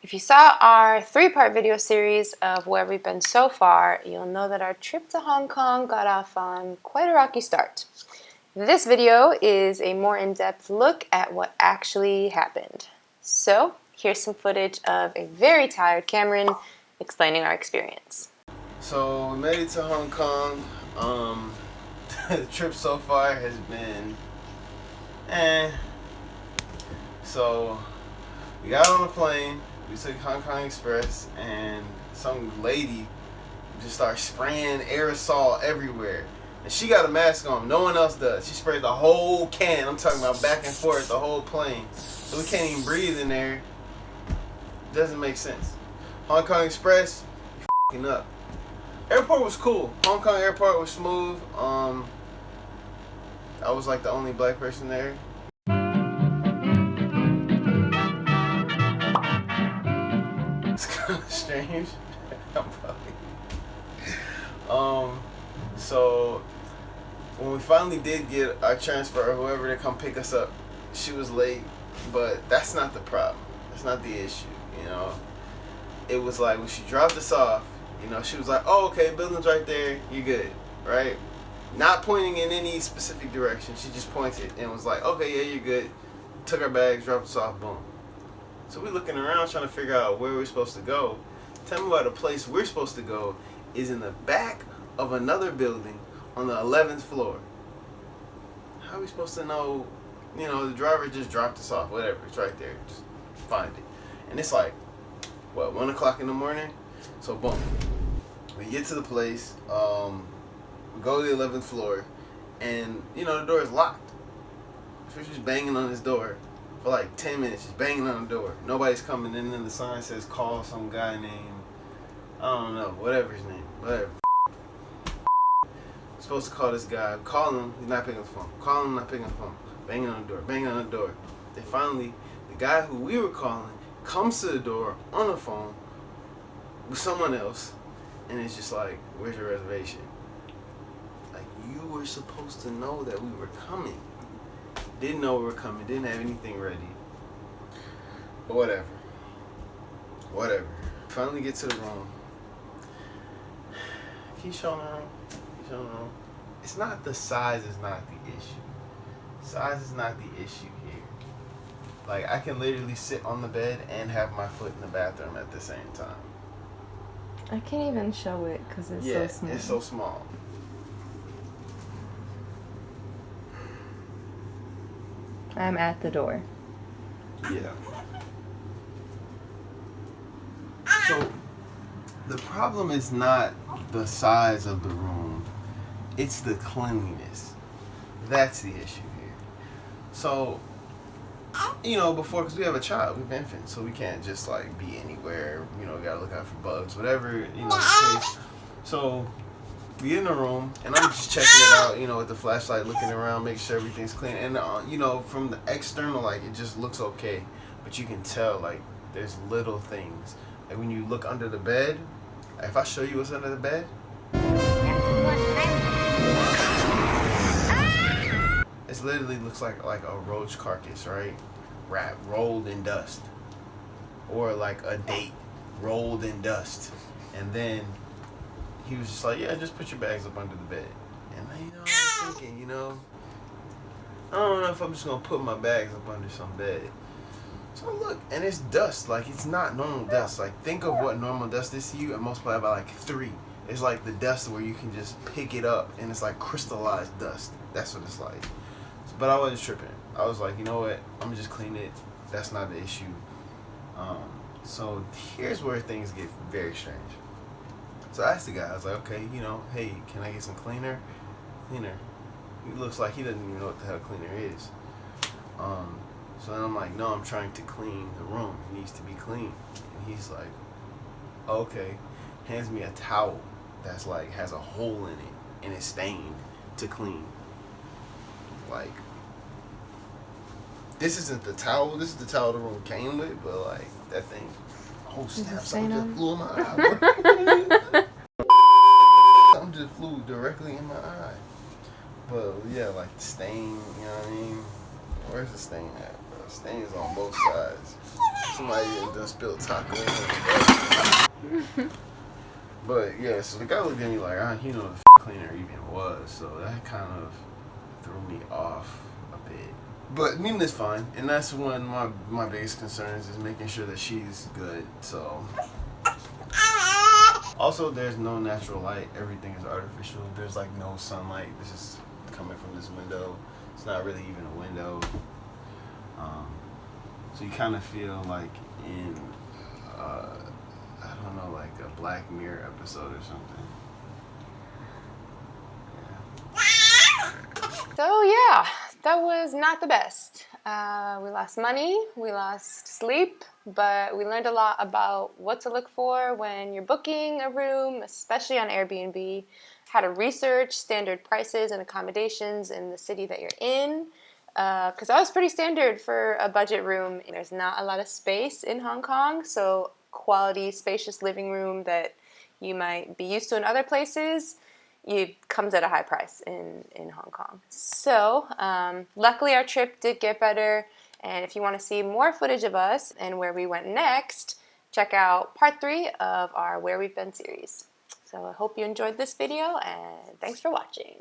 If you saw our 3-part video series of where we've been so far, you'll know that our trip to Hong Kong got off on quite a rocky start. This video is a more in-depth look at what actually happened. So, here's some footage of a very tired Cameron explaining our experience. So, we made it to Hong Kong. The trip so far has been So, we got on a plane. We took Hong Kong Express, and some lady just started spraying aerosol everywhere. And she got a mask on. No one else does. She sprayed the whole can. I'm talking about back and forth, the whole plane. So we can't even breathe in there. Doesn't make sense. Hong Kong Express, f***ing up. Airport was cool. Hong Kong airport was smooth. I was like the only black person there. It's kind of strange. So when we finally did get our transfer, or whoever to come pick us up, she was late, but that's not the problem. That's not the issue, you know. It was like when she dropped us off, you know, she was like, "Oh, okay, building's right there. You good, right?" Not pointing in any specific direction. She just pointed and was like, "Okay, yeah, you're good." Took our bags, dropped us off, boom. So we're looking around trying to figure out where we're supposed to go. Tell me why the place we're supposed to go is in the back of another building on the 11th floor. How are we supposed to know? You know, the driver just dropped us off. Whatever, it's right there. Just find it. And it's like, what, 1 o'clock in the morning? So boom. We get to the place. We go to the 11th floor. And, you know, the door is locked. So we're just banging on this door for like 10 minutes, just banging on the door. Nobody's coming in, and the sign says call some guy named, I don't know, whatever his name, whatever. Supposed to call this guy, call him, he's not picking up the phone. Call him, not picking up the phone. Banging on the door, banging on the door. Then finally, the guy who we were calling comes to the door on the phone with someone else, and it's just like, where's your reservation? Like, you were supposed to know that we were coming. Didn't know we were coming, didn't have anything ready. But whatever. Whatever. Finally get to the room. Can you show me the room? Can you show me the room? It's not, the size is not the issue. Size is not the issue here. Like, I can literally sit on the bed and have my foot in the bathroom at the same time. I can't even show it because it's so small. It's so small. I'm at the door. Yeah. So, the problem is not the size of the room, it's the cleanliness. That's the issue here. So, you know, before, because we have a child, we have infants, so we can't just like be anywhere, you know, we gotta look out for bugs, whatever, you know, the case. So, we get in the room, and I'm just checking it out, you know, with the flashlight, looking around, make sure everything's clean. And, you know, from the external, like, it just looks okay. But you can tell, like, there's little things. Like, when you look under the bed, if I show you what's under the bed, it literally looks like a roach carcass, right? Rolled in dust. Or like a date rolled in dust. And then he was just like, yeah, just put your bags up under the bed. And you know, I was thinking, you know, I don't know if I'm just gonna put my bags up under some bed. So look, and it's dust. Like, it's not normal dust. Like, think of what normal dust is to you and multiply by like 3. It's like the dust where you can just pick it up, and it's like crystallized dust. That's what it's like. But I wasn't tripping. I was like, you know what? I'm gonna just clean it. That's not the issue. So here's where things get very strange. So I asked the guy, I was like, okay, you know, hey, can I get some cleaner? He looks like he doesn't even know what the hell cleaner is. So then I'm like, no, I'm trying to clean the room. It needs to be clean. And he's like, okay. Hands me a towel that's like, has a hole in it and it's stained to clean. Like, this isn't the towel. This is the towel the room came with, but like, that thing, oh snap, something just flew in my eye. Something just flew directly in my eye. But yeah, like the stain, you know what I mean? Where's the stain at, bro? The stain is on both sides. Somebody done spilled taco. But yeah, so the guy looked at me like, he know what the cleaner even was, so that kind of threw me off a bit. But Nina's fine, and that's one of my biggest concerns is making sure that she's good. So also, there's no natural light. Everything is artificial. There's like no sunlight. This is coming from this window. It's not really even a window. So you kind of feel like in I don't know, like a Black Mirror episode or something. So yeah, that was not the best. We lost money, we lost sleep, but we learned a lot about what to look for when you're booking a room, especially on Airbnb, how to research standard prices and accommodations in the city that you're in, because that was pretty standard for a budget room. There's not a lot of space in Hong Kong, so quality, spacious living room that you might be used to in other places, it comes at a high price in Hong Kong. So luckily our trip did get better, and if you want to see more footage of us and where we went next, check out part 3 of our Where We've Been series. So I hope you enjoyed this video, and thanks for watching.